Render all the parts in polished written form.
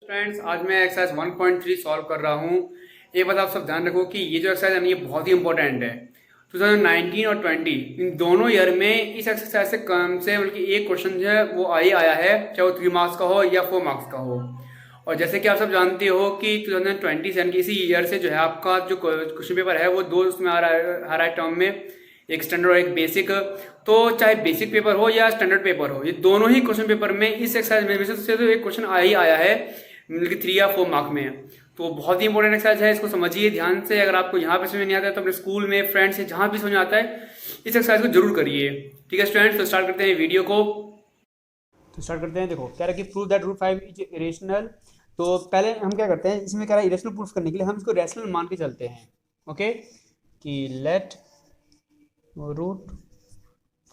Friends, आज मैं exercise 1.3 solve कर रहा हूँ। एक बात आप सब ध्यान रखो कि ये जो एक्सरसाइज है ना, ये बहुत ही इंपॉर्टेंट है। 2019 और 20 इन दोनों ईयर में इस एक्सरसाइज से कम से बल्कि एक क्वेश्चन जो है वो आया है, चाहे वो 3 मार्क्स का हो या 4 मार्क्स का हो। और जैसे कि आप सब जानते हो कि 2020 यानी कि इसी ईयर से जो है आपका जो क्वेश्चन पेपर है वो दो उसमें आ रहा है टर्म में, एक स्टैंडर्ड और एक बेसिक। तो चाहे बेसिक पेपर हो या स्टैंडर्ड पेपर हो, ये दोनों ही क्वेश्चन पेपर में इस एक्सरसाइज में से तो एक क्वेश्चन आया है, मतलब कि 3 या 4 मार्क में। तो बहुत ही इंपॉर्टेंट एक्सरसाइज है, इसको समझिए ध्यान से। अगर आपको यहाँ पे समझ नहीं आता है तो अपने स्कूल में, फ्रेंड्स से, जहाँ भी समझ आता है इस एक्सरसाइज को जरूर करिए। ठीक है स्टूडेंट्स, तो स्टार्ट करते हैं वीडियो को। तो स्टार्ट करते हैं। देखो कह रहा है कि prove that root 5 is irrational. तो पहले हम क्या करते हैं, इसमें कह रहा है इरेशनल प्रूफ करने के लिए हम इसको रैशनल मान के चलते हैं। ओके, कि लेट रूट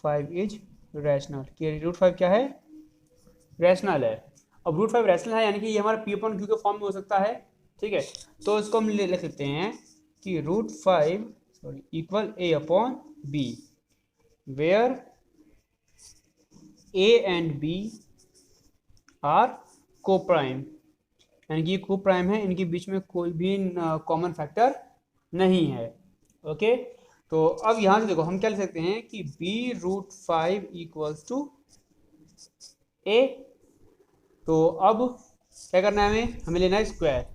5 इज रैशनल, कि रूट 5 क्या है, रैशनल है। अब रूट 5 रैशनल है यानी कि ये हमारा पी अपॉन क्यू के फॉर्म में हो सकता है। ठीक है, तो इसको हम लिख सकते हैं कि root 5 sorry equal a upon b, where a and b are coprime, यानी कि ये को प्राइम है, इनके बीच में कोई भी कॉमन फैक्टर नहीं है। ओके, तो अब यहां से देखो हम क्या लिख सकते हैं कि b root 5 equals to a. तो अब क्या करना है, हमें लेना है square.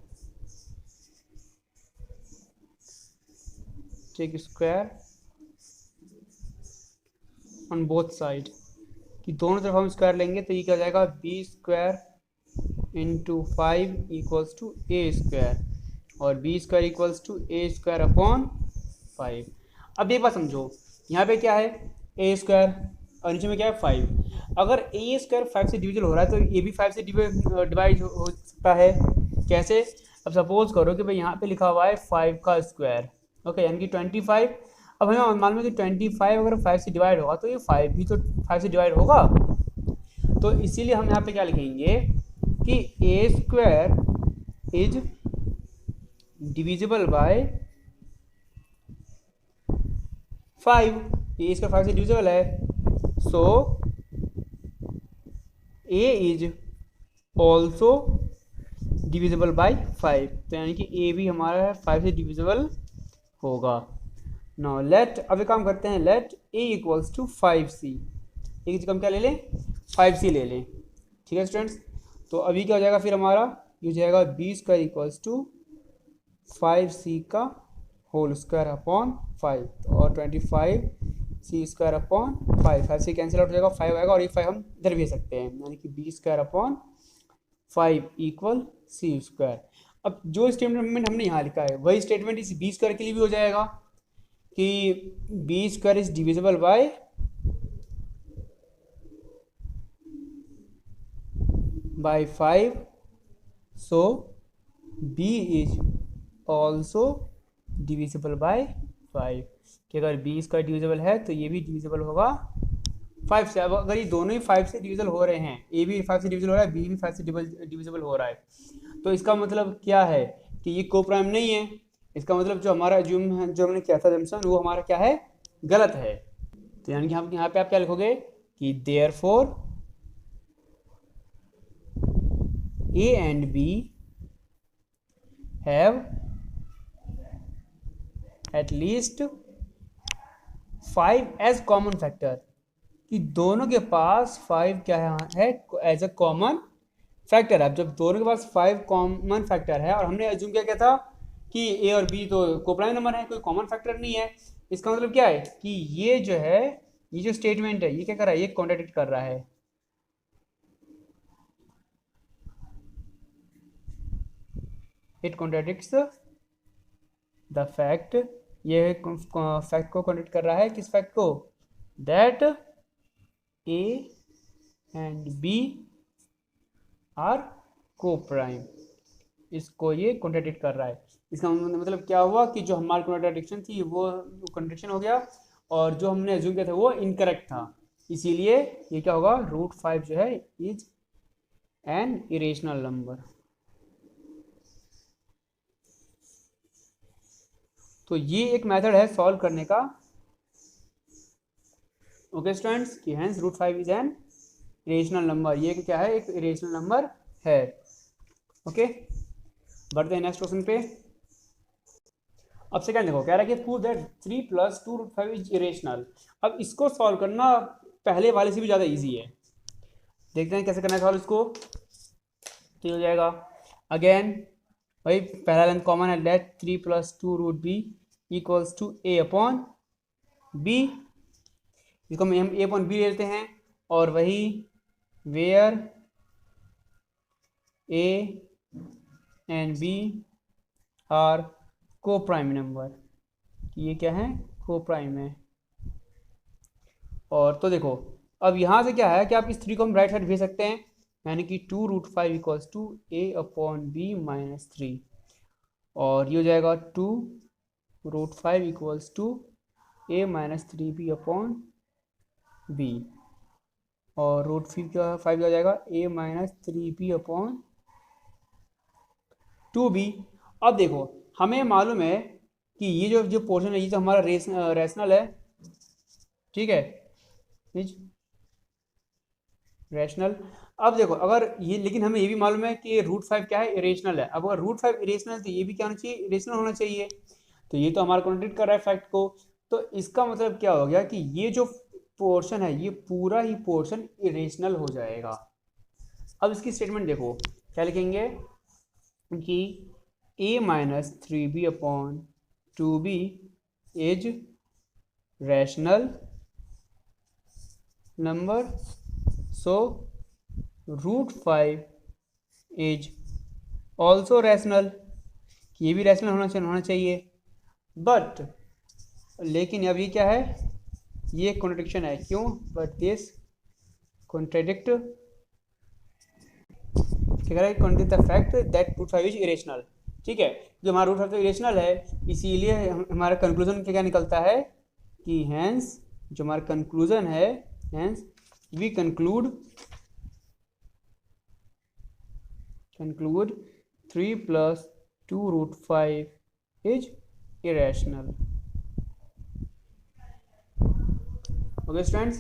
Take square on both side, कि दोनों तरफ हम स्क्वायर लेंगे तो ये क्या हो जाएगा, B square into 5 equals to A square, और B square equals to A square upon 5। अब एक बात समझो, यहाँ पे क्या है ए स्क्वायर और नीचे में क्या है 5। अगर ए स्क्वायर 5 से डिविजल हो रहा है तो ये भी 5 से डिवाइड हो सकता है। कैसे? अब सपोज करो कि भाई यहाँ पे लिखा हुआ है 5 का स्क्वायर, ओके, यानी कि 25। अब हमें मालूम है कि 25 अगर 5 से डिवाइड होगा तो ये 5 भी तो 5 से डिवाइड होगा। तो इसीलिए हम यहाँ पे क्या लिखेंगे कि A square is divisible by 5, A square 5 से डिविजिबल है, so A is also divisible by 5। तो यानी कि ए भी हमारा 5 से डिविजिबल होगा। नाउ लेट, अब एक काम करते हैं, late A equals to 5c, एक जगह हम क्या ले लें, 5c ले लें। ठीक है स्टूडेंट्स, तो अभी क्या हो जाएगा फिर हमारा, ये हो जाएगा B square equals to 5c का होल स्क्वायर अपॉन 5, और 25c स्क्वायर अपॉन 5, 5 से कैंसिल आउट हो जाएगा, 5 आएगा, और ये 5 हम इधर भेज सकते हैं, यानी कि b square upon 5 equal c square. अब जो स्टेटमेंट हमने यहाँ लिखा है वही स्टेटमेंट इस बी स्क्वायर के लिए भी हो जाएगा कि b square is divisible by 5, so b is also divisible by 5, कि अगर बी स्क्वायर डिविजिबल है तो ये भी डिविजिबल होगा 5 से। अब अगर ये दोनों ही 5 से डिविजिबल हो रहे हैं, ए भी 5 से डिविजिबल हो रहा है, बी भी 5 से डिविजिबल हो रहा है, तो इसका मतलब क्या है कि ये को प्राइम नहीं है। इसका मतलब जो हमारा जो हमने किया था जम्पशन, वो हमारा क्या है, गलत है। तो यानी कि हम यहाँ पे आप क्या लिखोगे कि therefore a and b have at least 5 as common factor, कि दोनों के पास 5 क्या है एज अ कॉमन फैक्टर। अब जब दोनों के पास 5 कॉमन फैक्टर है, और हमने एज्यूम क्या था कि ए और बी तो कोप्राइम नंबर है, कोई कॉमन फैक्टर नहीं है, इसका मतलब क्या है कि ये जो है, ये जो स्टेटमेंट है, ये क्या कर रहा है, ये कॉन्ट्रडिक्ट कर रहा है। इट कॉन्ट्रडिक्ट्स द फैक्ट, ये फैक्ट को कॉन्ट्रडिक्ट कर रहा है। किस फैक्ट को? That a and b are coprime, इसको ये कॉन्ट्रडिक्ट कर रहा है। इसका मतलब क्या हुआ कि जो हमारी कॉन्ट्रडिक्शन थी वो कॉन्ट्रडिक्शन हो गया, और जो हमने एज्यूम किया था वो इनकरेक्ट था। इसीलिए ये क्या होगा, रूट 5 जो है इज एन इरेशनल नंबर। तो ये एक मेथड है सॉल्व करने का। ओके स्टूडेंट्स, कि hence root 5 is an irrational number, ये क्या है, एक इरेशनल नंबर है। ओके, बढ़ते हैं नेक्स्ट क्वेश्चन पे। अब सेकंड देखो, कह रहा है कि प्रूव दैट 3 + 2√5 इज इरेशनल। अब इसको सॉल्व करना पहले वाले से भी ज़्यादा इजी है। देखते हैं कैसे करना है सॉल्व इसको। तो ये हो जाएगा अगेन भाई पहला लेंथ कॉमन है, let 3 + 2√b equals to a upon b। इसको हम a अपॉन b लेते हैं, और वही where a and b are coprime number, ये क्या है, को प्राइम है। और तो देखो अब यहाँ से क्या है कि आप इस 3 को हम राइट साइड भेज सकते हैं, यानी कि 2√5 equals to a upon b minus 3, और ये हो जाएगा 2√5 equals to a minus 3b upon b, और √5 क्या हो जाएगा a minus 3b upon 2b। अब देखो हमें मालूम है कि ये जो पोर्शन है ये तो हमारा रैशनल है, ठीक है, रैशनल। अब देखो अगर ये, लेकिन हमें ये भी मालूम है कि √5 क्या है, इरेशनल है। अब अगर √5 इरेशनल है तो ये भी क्या होना चाहिए, इरेशनल होना चाहिए। तो ये तो हमारा कॉन्ट्रडिक्ट कर रहा है फैक्ट को। तो इसका मतलब क्या हो गया कि ये जो पोर्शन है ये पूरा ही पोर्शन इरेशनल हो जाएगा। अब इसकी स्टेटमेंट देखो क्या लिखेंगे कि a minus 3b upon 2b is rational number, so √5 is also rational, ये भी रैशनल होना चाहिए। बट लेकिन अब ये क्या है, ये कॉन्ट्रडिक्शन है। क्यों? बट दिस कॉन्ट्रडिक्ट क्या कह रहा है, contradict the fact that √5 is irrational. ठीक है, जो हमारा √5 तो इरेशनल है, इसीलिए हमारा कंक्लूजन क्या निकलता है कि हैंस, जो हमारा कंक्लूजन है, hence we conclude 3 + 2√5 is irrational। Okay students.